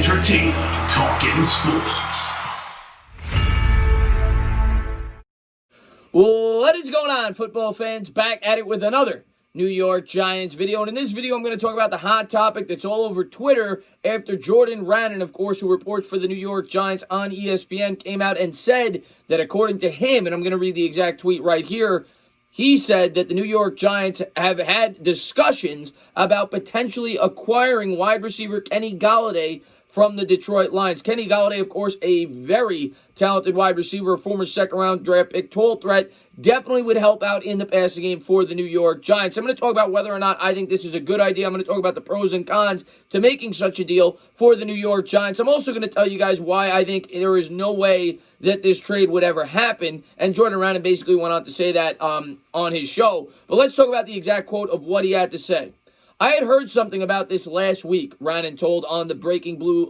entertaining talking sports. What is going on, football fans? Back at it with another New York Giants video. And in this video, I'm going to talk about the hot topic that's all over Twitter after Jordan Raanan, of course, who reports for the New York Giants on ESPN, came out and said that according to him, and I'm going to read the exact tweet right here, he said that the New York Giants have had discussions about potentially acquiring wide receiver Kenny Golladay from the Detroit Lions. Kenny Golladay, of course, a very talented wide receiver, a former second-round draft pick, tall threat, definitely would help out in the passing game for the New York Giants. I'm going to talk about whether or not I think this is a good idea. I'm going to talk about the pros and cons to making such a deal for the New York Giants. I'm also going to tell you guys why I think there is no way that this trade would ever happen. And Jordan Raanan basically went on to say that on his show. But let's talk about the exact quote of what he had to say. I had heard something about this last week, Raanan told on the Breaking Blue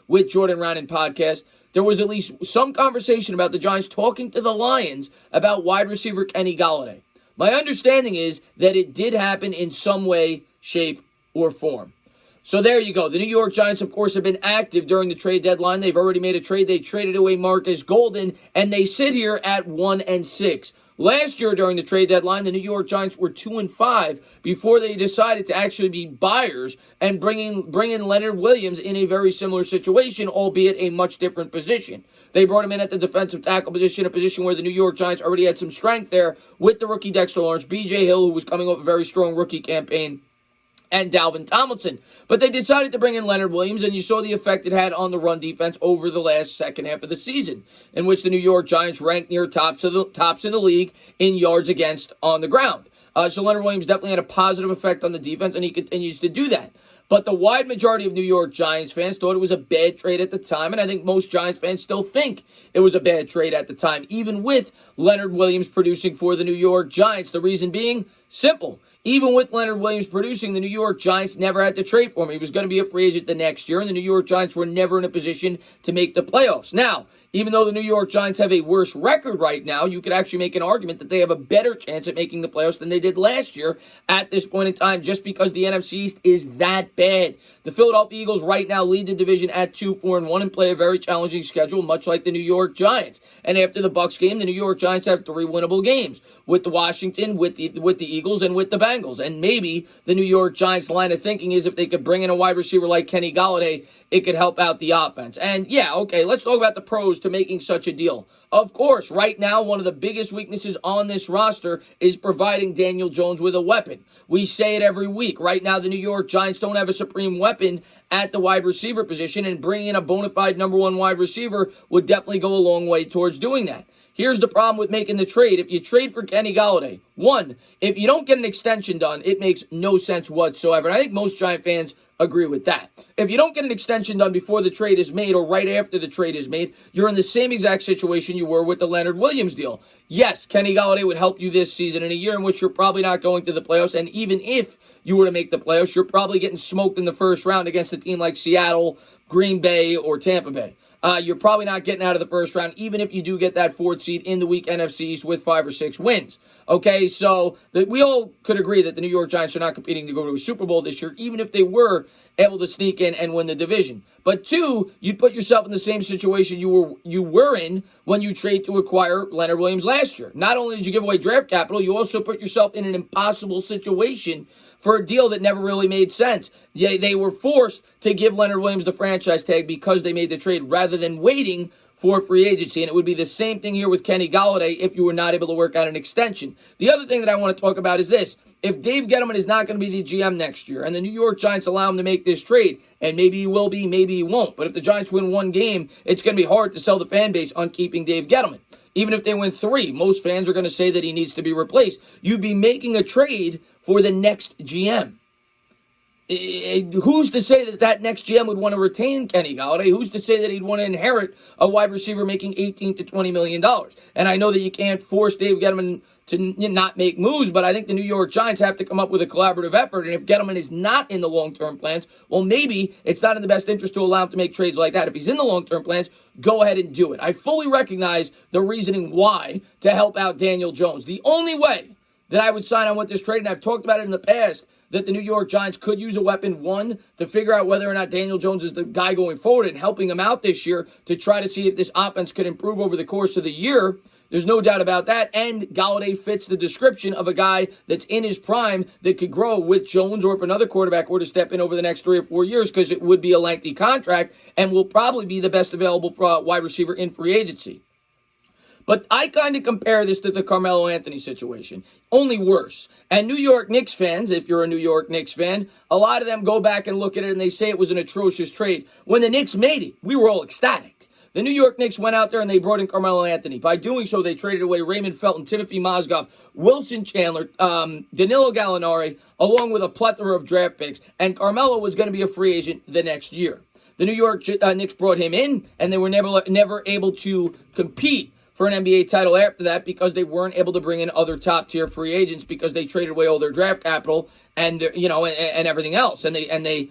with Jordan Raanan podcast. There was at least some conversation about the Giants talking to the Lions about wide receiver Kenny Golladay. My understanding is that it did happen in some way, shape, or form. So there you go. The New York Giants, of course, have been active during the trade deadline. They've already made a trade. They traded away Marcus Golden, and they sit here at 1-6. Last year during the trade deadline, the New York Giants were 2-5 before they decided to actually be buyers and bring in Leonard Williams in a very similar situation, albeit a much different position. They brought him in at the defensive tackle position, a position where the New York Giants already had some strength there with the rookie Dexter Lawrence, B.J. Hill, who was coming off a very strong rookie campaign, and Dalvin Tomlinson. But they decided to bring in Leonard Williams, and you saw the effect it had on the run defense over the last second half of the season, in which the New York Giants ranked near tops in the league in yards against on the ground. So Leonard Williams definitely had a positive effect on the defense, and he continues to do that. But the wide majority of New York Giants fans thought it was a bad trade at the time, and I think most Giants fans still think it was a bad trade at the time, even with Leonard Williams producing for the New York Giants. The reason being simple. Even with Leonard Williams producing, the New York Giants never had to trade for him. He was going to be a free agent the next year, and the New York Giants were never in a position to make the playoffs. Now, even though the New York Giants have a worse record right now, you could actually make an argument that they have a better chance at making the playoffs than they did last year at this point in time, just because the NFC East is that bad. The Philadelphia Eagles right now lead the division at 2-4-1 and play a very challenging schedule, much like the New York Giants. And after the Bucs game, the New York Giants have 3 winnable games with the Washington, with the Eagles, and with the Bengals. And maybe the New York Giants line of thinking is if they could bring in a wide receiver like Kenny Golladay, it could help out the offense. And yeah, okay, let's talk about the pros to making such a deal. Of course, right now, one of the biggest weaknesses on this roster is providing Daniel Jones with a weapon. We say it every week. Right now, the New York Giants don't have a supreme weapon at the wide receiver position, and bringing in a bona fide number 1 wide receiver would definitely go a long way towards doing that. Here's the problem with making the trade. If you trade for Kenny Golladay, 1, if you don't get an extension done, it makes no sense whatsoever. And I think most Giant fans agree with that. If you don't get an extension done before the trade is made or right after the trade is made, you're in the same exact situation you were with the Leonard Williams deal. Yes, Kenny Golladay would help you this season in a year in which you're probably not going to the playoffs, and even if you were to make the playoffs, you're probably getting smoked in the first round against a team like Seattle, Green Bay, or Tampa Bay. You're probably not getting out of the first round, even if you do get that 4th seed in the weak NFC East with 5 or 6 wins. Okay, so we all could agree that the New York Giants are not competing to go to a Super Bowl this year, even if they were able to sneak in and win the division. But 2, you'd put yourself in the same situation you were in when you trade to acquire Leonard Williams last year. Not only did you give away draft capital, you also put yourself in an impossible situation for a deal that never really made sense. They were forced to give Leonard Williams the franchise tag because they made the trade rather than waiting for free agency. And it would be the same thing here with Kenny Golladay if you were not able to work out an extension. The other thing that I want to talk about is this. If Dave Gettleman is not going to be the GM next year and the New York Giants allow him to make this trade, and maybe he will be, maybe he won't, but if the Giants win 1 game, it's going to be hard to sell the fan base on keeping Dave Gettleman. Even if they win 3, most fans are going to say that he needs to be replaced. You'd be making a trade for the next GM. Who's to say that next GM would want to retain Kenny Golladay? Who's to say that he'd want to inherit a wide receiver making $18 to $20 million? And I know that you can't force Dave Gettleman to not make moves, but I think the New York Giants have to come up with a collaborative effort. And if Gettleman is not in the long-term plans, well, maybe it's not in the best interest to allow him to make trades like that. If he's in the long-term plans, go ahead and do it. I fully recognize the reasoning why to help out Daniel Jones. The only way that I would sign on with this trade, and I've talked about it in the past, that the New York Giants could use a weapon, one, to figure out whether or not Daniel Jones is the guy going forward and helping him out this year to try to see if this offense could improve over the course of the year. There's no doubt about that. And Golladay fits the description of a guy that's in his prime that could grow with Jones, or if another quarterback were to step in over the next 3 or 4 years, because it would be a lengthy contract and will probably be the best available for wide receiver in free agency. But I kind of compare this to the Carmelo Anthony situation, only worse. And New York Knicks fans, if you're a New York Knicks fan, a lot of them go back and look at it and they say it was an atrocious trade. When the Knicks made it, we were all ecstatic. The New York Knicks went out there and they brought in Carmelo Anthony. By doing so, they traded away Raymond Felton, Timothy Mozgov, Wilson Chandler, Danilo Gallinari, along with a plethora of draft picks. And Carmelo was going to be a free agent the next year. The New York Knicks brought him in, and they were never able to compete for an NBA title after that because they weren't able to bring in other top-tier free agents because they traded away all their draft capital and everything else. And they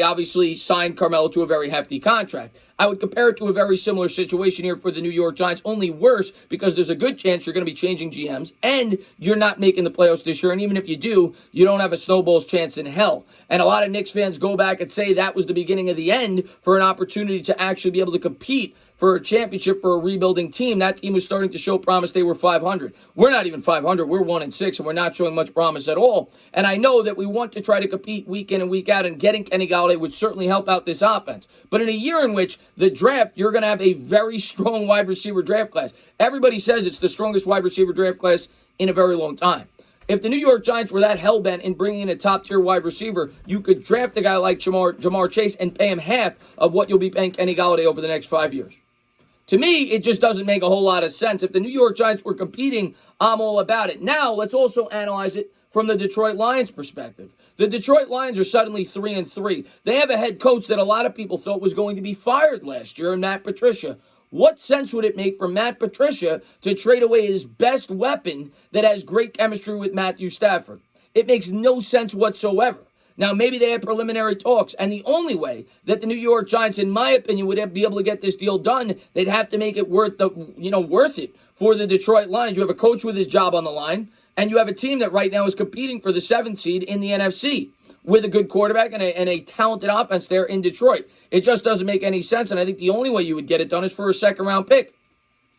obviously signed Carmelo to a very hefty contract. I would compare it to a very similar situation here for the New York Giants, only worse because there's a good chance you're going to be changing GMs and you're not making the playoffs this year. And even if you do, you don't have a snowball's chance in hell. And a lot of Knicks fans go back and say that was the beginning of the end for an opportunity to actually be able to compete for a championship for a rebuilding team. That team was starting to show promise. They were 500. We're not even 500. We're 1-6, and we're not showing much promise at all. And I know that we want to try to compete week in and week out, and getting Kenny Golladay would certainly help out this offense. But in a year in which the draft, you're going to have a very strong wide receiver draft class. Everybody says it's the strongest wide receiver draft class in a very long time. If the New York Giants were that hell-bent in bringing in a top-tier wide receiver, you could draft a guy like Jamar Chase and pay him half of what you'll be paying Kenny Golladay over the next 5 years. To me, it just doesn't make a whole lot of sense. If the New York Giants were competing, I'm all about it. Now, let's also analyze it from the Detroit Lions perspective. The Detroit Lions are suddenly 3-3. They have a head coach that a lot of people thought was going to be fired last year, Matt Patricia. What sense would it make for Matt Patricia to trade away his best weapon that has great chemistry with Matthew Stafford? It makes no sense whatsoever. Now, maybe they had preliminary talks, and the only way that the New York Giants, in my opinion, would be able to get this deal done, they'd have to make it worth it for the Detroit Lions. You have a coach with his job on the line, and you have a team that right now is competing for the 7th seed in the NFC with a good quarterback and a talented offense there in Detroit. It just doesn't make any sense, and I think the only way you would get it done is for a second-round pick.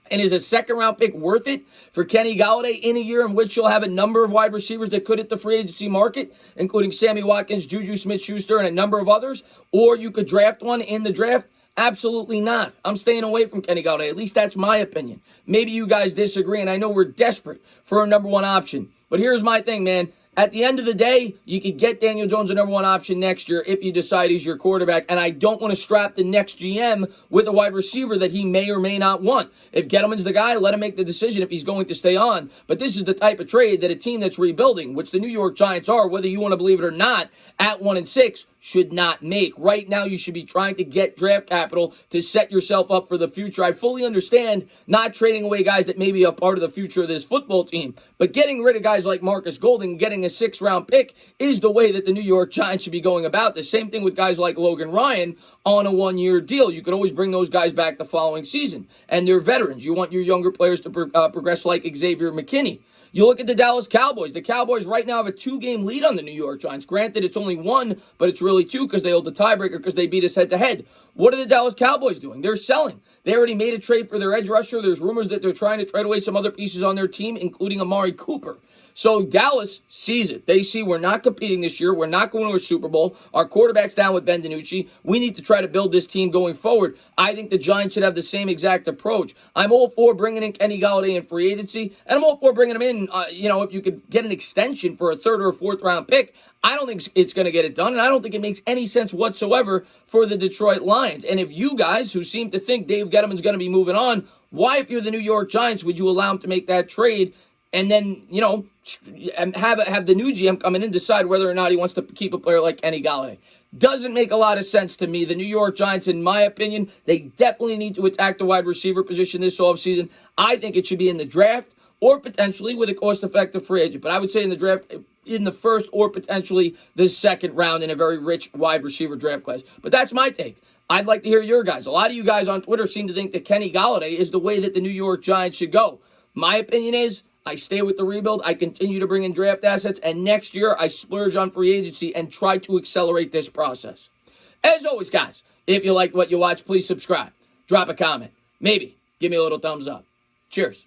And is a second-round pick worth it for Kenny Golladay in a year in which you'll have a number of wide receivers that could hit the free agency market, including Sammy Watkins, Juju Smith-Schuster, and a number of others? Or you could draft one in the draft? Absolutely not. I'm staying away from Kenny Golladay. At least that's my opinion. Maybe you guys disagree, and I know we're desperate for a number one option. But here's my thing, man. At the end of the day, you could get Daniel Jones a number one option next year if you decide he's your quarterback. And I don't want to strap the next GM with a wide receiver that he may or may not want. If Gettleman's the guy, let him make the decision if he's going to stay on. But this is the type of trade that a team that's rebuilding, which the New York Giants are, whether you want to believe it or not, at 1-6, should not make. Right now, you should be trying to get draft capital to set yourself up for the future. I fully understand not trading away guys that may be a part of the future of this football team, but getting rid of guys like Marcus Golden, getting a 6th-round pick is the way that the New York Giants should be going about this. Same thing with guys like Logan Ryan on a 1-year deal. You could always bring those guys back the following season, and they're veterans. You want your younger players to progress like Xavier McKinney. You look at the Dallas Cowboys. The Cowboys right now have a 2-game lead on the New York Giants. Granted, it's only 1, but it's really 2 because they hold the tiebreaker because they beat us head-to-head. What are the Dallas Cowboys doing? They're selling. They already made a trade for their edge rusher. There's rumors that they're trying to trade away some other pieces on their team, including Amari Cooper. So Dallas sees it. They see we're not competing this year. We're not going to a Super Bowl. Our quarterback's down with Ben DiNucci. We need to try to build this team going forward. I think the Giants should have the same exact approach. I'm all for bringing in Kenny Golladay in free agency, and I'm all for bringing him in, if you could get an extension for a 3rd or 4th round pick. I don't think it's going to get it done, and I don't think it makes any sense whatsoever for the Detroit Lions. And if you guys who seem to think Dave Gettleman's going to be moving on, why, if you're the New York Giants, would you allow him to make that trade and then, have the new GM come in and decide whether or not he wants to keep a player like Kenny Golladay? Doesn't make a lot of sense to me. The New York Giants, in my opinion, they definitely need to attack the wide receiver position this offseason. I think it should be in the draft or potentially with a cost-effective free agent. But I would say in the draft, in the 1st or potentially the 2nd round in a very rich wide receiver draft class. But that's my take. I'd like to hear your guys. A lot of you guys on Twitter seem to think that Kenny Golladay is the way that the New York Giants should go. My opinion is, I stay with the rebuild. I continue to bring in draft assets. And next year, I splurge on free agency and try to accelerate this process. As always, guys, if you like what you watch, please subscribe. Drop a comment. Maybe give me a little thumbs up. Cheers.